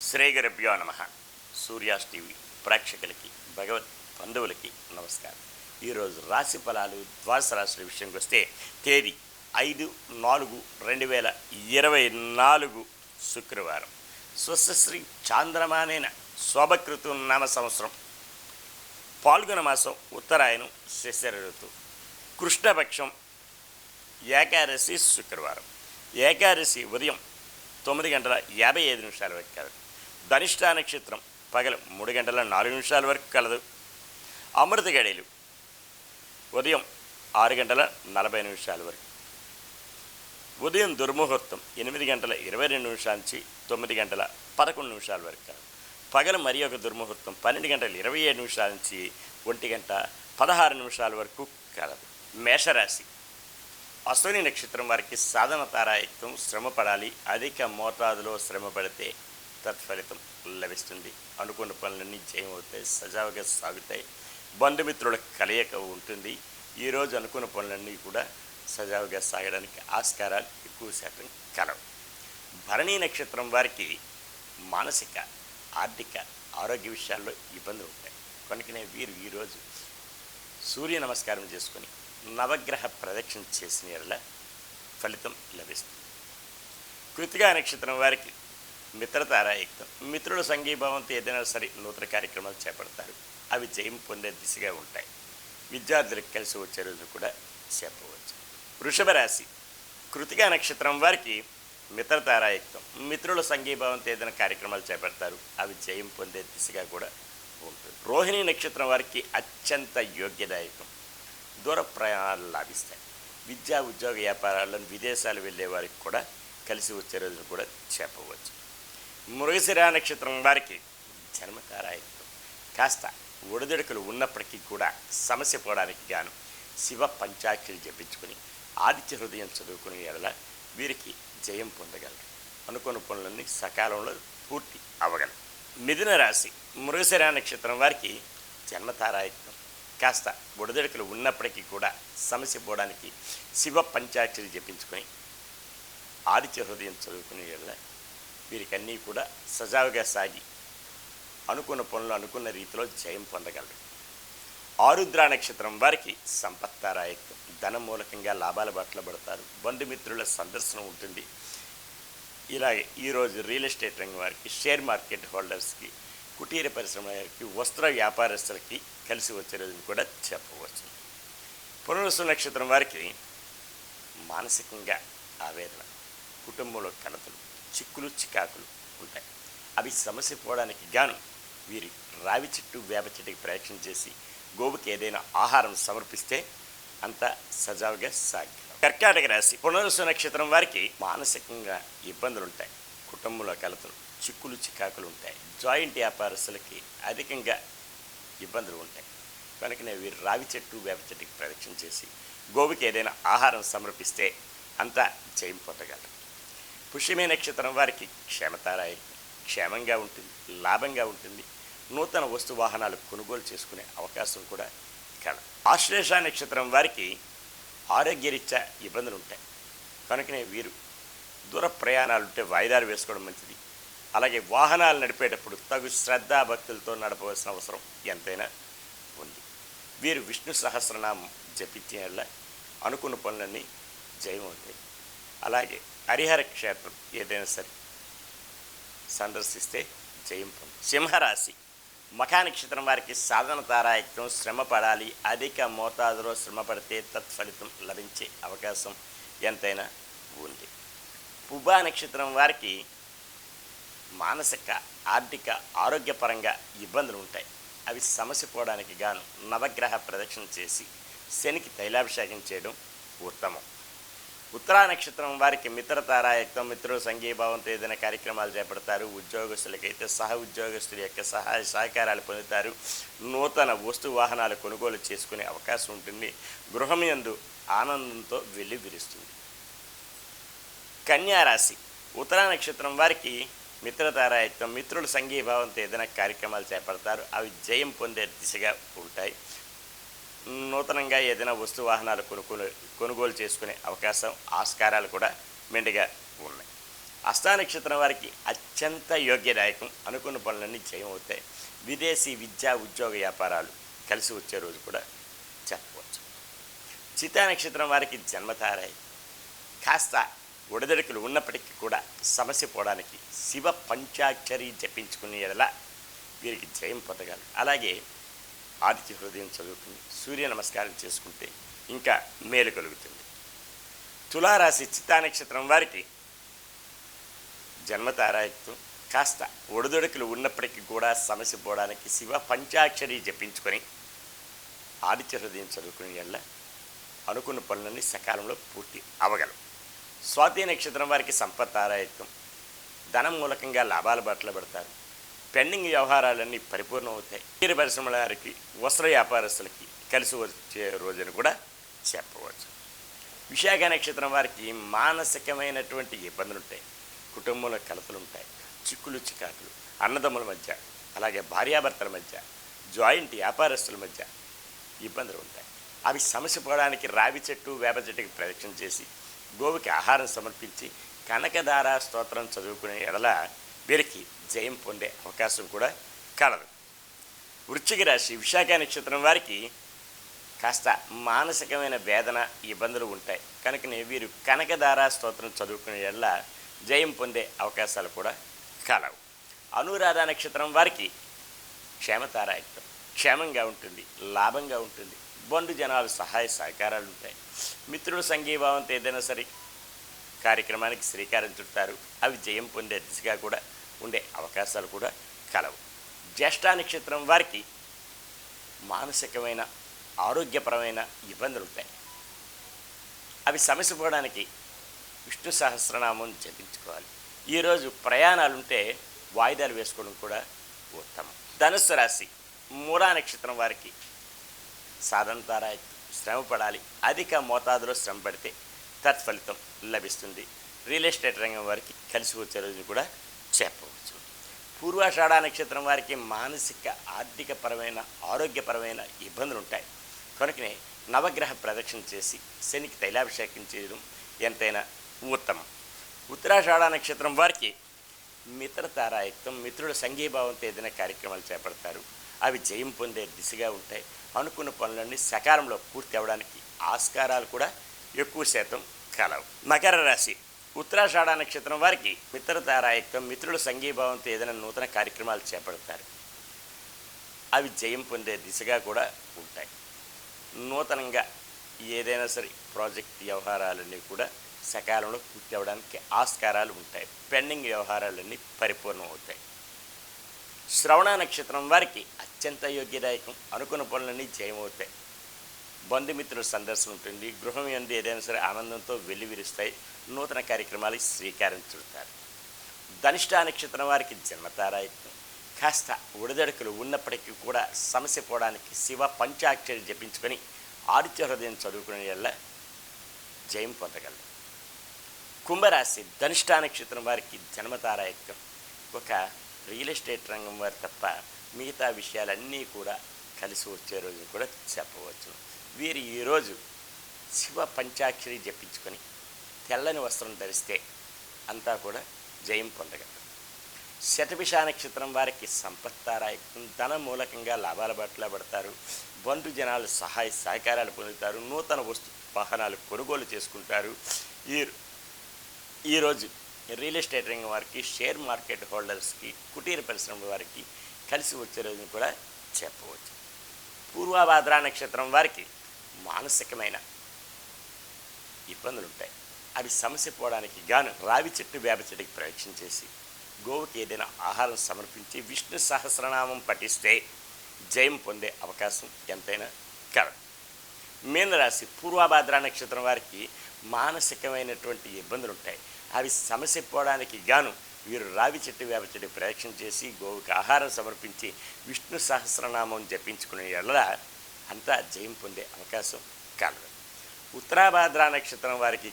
శ్రీ గురుభ్యో నమః. సూర్యాస్ టీవీ ప్రేక్షకులకి భగవత్ బంధువులకి నమస్కారం. ఈరోజు రాశి ఫలాలు ద్వాదశ రాశుల విషయంకి వస్తే తేదీ 5/4/2024 శుక్రవారం. స్వస్తిశ్రీ చాంద్రమానేన శోభకృతు నామ సంవత్సరం, పాల్గొన మాసం, ఉత్తరాయణం, శిశిర ఋతువు, కృష్ణపక్షం, ఏకాదశి శుక్రవారం. ఏకాదశి ఉదయం 9:55 వరకు కలదు. ధనిష్ఠా నక్షత్రం పగలు 3:04 వరకు కలదు. అమృత గడియలు ఉదయం 6:40 వరకు. ఉదయం దుర్ముహూర్తం 8:22 నుంచి 9:11 వరకు కలదు. పగలు మరి ఒక దుర్ముహూర్తం 12:27 నుంచి 1:16 వరకు కలదు. మేషరాశి. అశ్విని నక్షత్రం వారికి సాధన తారాయుక్తం, శ్రమ పడాలి. అధిక మోతాదులో శ్రమ పడితే తత్ఫలితం లభిస్తుంది. అనుకున్న పనులన్నీ జయం అవుతాయి, సజావుగా సాగుతాయి. బంధుమిత్రుల కలయిక ఉంటుంది. ఈరోజు అనుకున్న పనులన్నీ కూడా సజావుగా సాగడానికి ఆస్కారాలు ఎక్కువ శాతం కలవు. భరణీ నక్షత్రం వారికి మానసిక, ఆర్థిక, ఆరోగ్య విషయాల్లో ఇబ్బందులు ఉంటాయి. కనుకనే వీరు ఈరోజు సూర్య నమస్కారం చేసుకొని నవగ్రహ ప్రదక్షిణ చేసిన ఎడల ఫలితం లభిస్తుంది. కృతికా నక్షత్రం వారికి మిత్రతారాయుక్తం, మిత్రుల సంఘీభావంతో ఏదైనా సరే నూతన కార్యక్రమాలు చేపడతారు. అవి జయం పొందే దిశగా ఉంటాయి. విద్యార్థులకు కలిసి వచ్చే రోజు కూడా చెప్పవచ్చు. వృషభ రాశి. కృతికా నక్షత్రం వారికి మిత్రతారాయుక్తం, మిత్రుల సంఘీభావంతో ఏదైనా కార్యక్రమాలు చేపడతారు. అవి జయం పొందే దిశగా కూడా ఉంటుంది. రోహిణి నక్షత్రం వారికి అత్యంత యోగ్యదాయకం, దూర ప్రయాణాలు లాభిస్తాయి. విద్యా, ఉద్యోగ, వ్యాపారాలను విదేశాలు వెళ్ళే వారికి కూడా కలిసి వచ్చే రోజును కూడా చెప్పవచ్చు. మృగశిర నక్షత్రం వారికి జన్మతారాయుక్తం, కాస్త ఒడిదుడుకులు ఉన్నప్పటికీ కూడా సమస్య పోవడానికి గాను శివ పంచాక్షరి జపించుకుని ఆదిత్య హృదయం చదువుకునే ఎడల వీరికి జయం పొందగలరు. అనుకున్న పనులన్నీ సకాలంలో పూర్తి అవ్వగలరు. మిథున రాశి. మృగశిర నక్షత్రం వారికి జన్మతారాయుక్తం, కాస్త ఒడిదుడుకులు ఉన్నప్పటికీ కూడా సమస్య పోవడానికి శివ పంచాక్షరి జపించుకొని ఆదిత్య హృదయం చదువుకునే ఎడల వీరికన్నీ కూడా సజావుగా సాగి అనుకున్న పనులు అనుకున్న రీతిలో జయం పొందగలరు. ఆరుద్ర నక్షత్రం వారికి సంపత్తారాయుక్తం, ధన మూలకంగా లాభాల బాటలో పడతారు. బంధుమిత్రుల సందర్శనం ఉంటుంది. ఇలాగే ఈరోజు రియల్ ఎస్టేట్ రంగం వారికి, షేర్ మార్కెట్ హోల్డర్స్కి, కుటీర పరిశ్రమ వారికి, వస్త్ర వ్యాపారస్తులకి కలిసి వచ్చే రోజుని కూడా చెప్పవచ్చు. పునరుసు నక్షత్రం వారికి మానసికంగా ఆవేదన, కుటుంబంలో కలతలు, చిక్కులు, చికాకులు ఉంటాయి. అవి సమస్య పోవడానికి గాను వీరి రావి చెట్టు, వేప చెట్టుకి ప్రయత్నం చేసి గోవుకి ఏదైనా ఆహారం సమర్పిస్తే అంతా సజావుగా సాగి. కర్కాటక రాశి. పునరుసు నక్షత్రం వారికి మానసికంగా ఇబ్బందులు ఉంటాయి, కుటుంబంలో కలతలు, చిక్కులు, చికాకులు ఉంటాయి. జాయింట్ వ్యాపారస్తులకి అధికంగా ఇబ్బందులు ఉంటాయి. కనుకనే వీరు రావి చెట్టు, వేప చెట్టుకి ప్రదక్షిణ చేసి గోవుకి ఏదైనా ఆహారం సమర్పిస్తే అంతా జయం పొందగలరు. పుష్యమే నక్షత్రం వారికి క్షేమతారాయుక్తం, క్షేమంగా ఉంటుంది, లాభంగా ఉంటుంది. నూతన వస్తు వాహనాలు కొనుగోలు చేసుకునే అవకాశం కూడా కలదు. ఆశ్లేష నక్షత్రం వారికి ఆరోగ్యరీత్యా ఇబ్బందులు ఉంటాయి. కనుకనే వీరు దూర ప్రయాణాలుంటే వాయిదాలు వేసుకోవడం మంచిది. అలాగే వాహనాలు నడిపేటప్పుడు తగు శ్రద్ధాభక్తులతో నడపవలసిన అవసరం ఎంతైనా ఉంది. వీరు విష్ణు సహస్రనామం జపించిన వల్ల అనుకున్న పనులన్నీ జయం అవుతాయి. అలాగే హరిహర క్షేత్రం ఏదైనా సరే సందర్శిస్తే జయం పొంది. సింహరాశి. మఖా నక్షత్రం వారికి సాధన తారాయుక్తం, శ్రమ పడాలి. అధిక మోతాదులో శ్రమ పడితే తత్ఫలితం లభించే అవకాశం ఎంతైనా ఉంది. పుబ్బా నక్షత్రం వారికి మానసిక, ఆర్థిక, ఆరోగ్యపరంగా ఇబ్బందులు ఉంటాయి. అవి సమస్య పోవడానికి గాను నవగ్రహ ప్రదక్షిణ చేసి శనికి తైలాభిషేకం చేయడం ఉత్తమం. ఉత్తరా నక్షత్రం వారికి మిత్రతారాయుక్తం, మిత్రుల సంఘీభావంతో ఏదైనా కార్యక్రమాలు చేపడతారు. ఉద్యోగస్తులకైతే సహ ఉద్యోగస్తుల యొక్క సహాయ సహకారాలు పొందుతారు. నూతన వస్తు వాహనాలు కొనుగోలు చేసుకునే అవకాశం ఉంటుంది. గృహం యందు ఆనందంతో వెళ్ళి విరుస్తుంది. కన్యారాశి. ఉత్తరా నక్షత్రం వారికి మిత్రతారాయుక్తం, మిత్రుల సంఘీభావంతో ఏదైనా కార్యక్రమాలు చేపడతారు. అవి జయం పొందే దిశగా ఉంటాయి. నూతనంగా ఏదైనా వస్తు వాహనాలు కొనుగోలు చేసుకునే అవకాశం, ఆస్కారాలు కూడా మెండుగా ఉన్నాయి. హస్తా నక్షత్రం వారికి అత్యంత యోగ్యదాయకం, అనుకున్న పనులన్నీ జయం అవుతాయి. విదేశీ విద్యా ఉద్యోగ వ్యాపారాలు కలిసి వచ్చే రోజు కూడా చెప్పవచ్చు. చిత్తా నక్షత్రం వారికి జన్మతారాయి కాస్త ఒడిదడుకులు ఉన్నప్పటికీ కూడా సమస్య పోవడానికి శివ పంచాక్షరి జపించుకునే ఎడల వీరికి జయం పొందగలరు. అలాగే ఆదిత్య హృదయం చదువుకుని సూర్య నమస్కారం చేసుకుంటే ఇంకా మేలు కలుగుతుంది. తులారాశి చిత్తా నక్షత్రం వారికి జన్మతారాయుక్తం కాస్త ఒడిదొడుకులు ఉన్నప్పటికీ కూడా సమస్య పోవడానికి శివ పంచాక్షరి జపించుకొని ఆదిత్య హృదయం చదువుకునే ఎడల అనుకున్న పనులన్నీ సకాలంలో పూర్తి అవగలవు. స్వాతి నక్షత్రం వారికి సంపత్తారాయుక్తం, ధనం మూలకంగా లాభాల బాటలో పడతారు. పెండింగ్ వ్యవహారాలన్నీ పరిపూర్ణం అవుతాయి. తీర పరిశ్రమల వారికి, వస్త్ర వ్యాపారస్తులకి కలిసి వచ్చే రోజును కూడా చెప్పవచ్చు. విశాఖ నక్షత్రం వారికి మానసికమైనటువంటి ఇబ్బందులు ఉంటాయి. కుటుంబంలో కలతలు ఉంటాయి. చిక్కులు చికాకులు అన్నదమ్ముల మధ్య, అలాగే భార్యాభర్తల మధ్య, జాయింట్ వ్యాపారస్తుల మధ్య ఇబ్బందులు ఉంటాయి. అవి సమస్య పోవడానికి రావి చెట్టు వేప చెట్టుకి ప్రదక్షిణ చేసి గోవుకి ఆహారం సమర్పించి కనకదార స్తోత్రం చదువుకునే ఎడల వీరికి జయం పొందే అవకాశం కూడా కలదు. వృశ్చిక రాశి విశాఖ నక్షత్రం వారికి కాస్త మానసికమైన వేదన ఇబ్బందులు ఉంటాయి. కనుకనే వీరు కనకదార స్తోత్రం చదువుకునే ఎడల జయం పొందే అవకాశాలు కూడా కలవు. అనురాధ నక్షత్రం వారికి క్షేమతారాయుక్తం, క్షేమంగా ఉంటుంది, లాభంగా ఉంటుంది. బంధు జనాలు సహాయ సహకారాలు ఉంటాయి. మిత్రుల సంఘీభావంతో ఏదైనా సరే కార్యక్రమానికి శ్రీకారం చుడతారు. అవి జయం పొందే దిశగా కూడా ఉండే అవకాశాలు కూడా కలవు. జ్యేష్ఠ నక్షత్రం వారికి మానసికమైన ఆరోగ్యపరమైన ఇబ్బందులు ఉంటాయి. అవి సమస్య పోవడానికి విష్ణు సహస్రనామం జపించుకోవాలి. ఈరోజు ప్రయాణాలుంటే వాయిదాలు వేసుకోవడం కూడా ఉత్తమం. ధనుస్సు రాశి మూలా నక్షత్రం వారికి సాధంతారా శ్రమ పడాలి. అధిక మోతాదులో శ్రమ పడితే తత్ఫలితం లభిస్తుంది. రియల్ ఎస్టేట్ రంగం వారికి కలిసి వచ్చే రోజును కూడా చెప్పవచ్చు. పూర్వాషాఢ నక్షత్రం వారికి మానసిక ఆర్థికపరమైన ఆరోగ్యపరమైన ఇబ్బందులు ఉంటాయి. కనుకనే నవగ్రహ ప్రదక్షిణ చేసి శనికి తైలాభిషేకం చేయడం ఎంతైనా ఉత్తమం. ఉత్తరాషాఢ నక్షత్రం వారికి మిత్రతారాయుక్తం, మిత్రుల సంఘీభావంతో ఏదైనా కార్యక్రమాలు చేపడతారు. అవి జయం పొందే దిశగా ఉంటాయి. అనుకున్న పనులన్నీ సకాలంలో పూర్తి అవ్వడానికి ఆస్కారాలు కూడా ఎక్కువ శాతం కలవు. మకర రాశి ఉత్తరాషాఢ నక్షత్రం వారికి మిత్రతారాయుక్తం, మిత్రుల సంఘీభావంతో ఏదైనా నూతన కార్యక్రమాలు చేపడతారు. అవి జయం పొందే దిశగా కూడా ఉంటాయి. నూతనంగా ఏదైనా సరే ప్రాజెక్ట్ వ్యవహారాలన్నీ కూడా సకాలంలో పూర్తి అవ్వడానికి ఆస్కారాలు ఉంటాయి. పెండింగ్ వ్యవహారాలన్నీ పరిపూర్ణం అవుతాయి. శ్రవణ నక్షత్రం వారికి అత్యంత యోగ్యదాయకం, అనుకున్న పనులన్నీ జయమవుతాయి. బంధుమిత్రుల సందర్శనం ఉంటుంది. గృహం యందు ఏదైనా సరే ఆనందంతో వెల్లివిరుస్తాయి. నూతన కార్యక్రమాలకు శ్రీకారం చుడతారు. ధనిష్ట నక్షత్రం వారికి జన్మతారాయుక్తం, కాస్త ఒడిదడుకులు ఉన్నప్పటికీ కూడా సమస్య పోవడానికి శివ పంచాక్షరి జపించుకొని ఆదిత్య హృదయం చదువుకునే వల్ల జయం పొందగలరు. కుంభరాశి ధనిష్ట నక్షత్రం వారికి జన్మతారాయుక్తం. ఒక రియల్ ఎస్టేట్ రంగం వారు తప్ప మిగతా విషయాలన్నీ కూడా కలిసి వచ్చే రోజును కూడా చెప్పవచ్చు. వీరు ఈరోజు శివ పంచాక్షరి జపించుకొని తెల్లని వస్త్రం ధరిస్తే అంతా కూడా జయం పొందగలరు. శతభిష నక్షత్రం వారికి సంపత్తారాయుక్తం, ధన మూలకంగా లాభాల బాటలో పడతారు. బంధు జనాలు సహాయ సహకారాలు పొందుతారు. నూతన వస్తు వాహనాలు కొనుగోలు చేసుకుంటారు. ఈరోజు రియల్ ఎస్టేట్ రంగం వారికి, షేర్ మార్కెట్ హోల్డర్స్కి, కుటీర పరిశ్రమ వారికి కలిసి వచ్చే రోజును కూడా చెప్పవచ్చు. పూర్వభాద్ర నక్షత్రం వారికి మానసికమైన ఇబ్బందులు ఉంటాయి. అవి సమస్య పోవడానికి గాను రావి చెట్టు వేప చెట్టుకి ప్రదక్షిణ చేసి గోవుకి ఏదైనా ఆహారం సమర్పించి విష్ణు సహస్రనామం పఠిస్తే జయం పొందే అవకాశం ఎంతైనా కలదు. మీనరాశి పూర్వభాద్ర నక్షత్రం వారికి మానసికమైనటువంటి ఇబ్బందులు ఉంటాయి. అవి సమస్య పోవడానికి గాను వీరు రావి చెట్టు వేప చెట్టు ప్రదక్షిణ చేసి గోవుకి ఆహారం సమర్పించి విష్ణు సహస్రనామం జపించుకునే వల్ల అంతా జయం పొందే అవకాశం కలదు. ఉత్తరాభాద్ర నక్షత్రం వారికి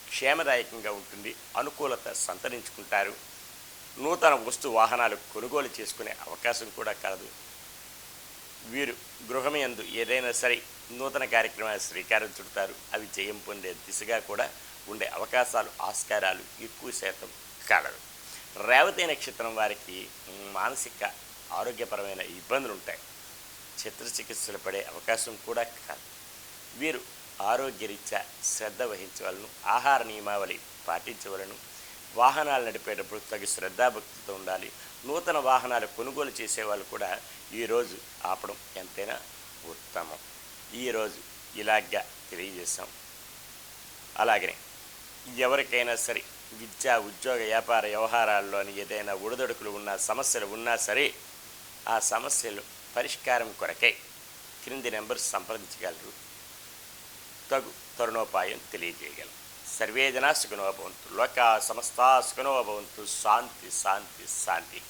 క్షేమదాయకంగా ఉంటుంది. అనుకూలత సంతరించుకుంటారు. నూతన వస్తు వాహనాలు కొనుగోలు చేసుకునే అవకాశం కూడా కలదు. వీరు గృహమందు ఏదైనా సరే నూతన కార్యక్రమాలు శ్రీకారం చుడతారు. అవి జయం పొందే దిశగా కూడా ఉండే అవకాశాలు ఆస్కారాలు ఎక్కువ శాతం కలదు. రేవతి నక్షత్రం వారికి మానసిక ఆరోగ్యపరమైన ఇబ్బందులు ఉంటాయి. చిత్రచికిత్సలు పడే అవకాశం కూడా కాదు. వీరు ఆరోగ్యరీత్యా శ్రద్ధ వహించవలను, ఆహార నియమావళి పాటించవలను, వాహనాలు నడిపేటప్పుడు తగు శ్రద్ధాభక్తితో ఉండాలి. నూతన వాహనాలు కొనుగోలు చేసేవాళ్ళు కూడా ఈరోజు ఆపడం ఎంతైనా ఉత్తమం. ఈరోజు ఇలాగా తెలియజేశాం. అలాగనే ఎవరికైనా సరే విద్యా ఉద్యోగ వ్యాపార వ్యవహారాల్లోని ఏదైనా ఒడిదొడుకులు ఉన్నా, సమస్యలు ఉన్నా సరే ఆ సమస్యలు పరిష్కారం కొరకై క్రింది నెంబర్ సంప్రదించగలరు. తగు తరుణోపాయం తెలియజేయగలం. సర్వే జనా సుఖినో భవంతు, లోకా సమస్తా సుఖినో భవంతు. శాంతి శాంతి శాంతి.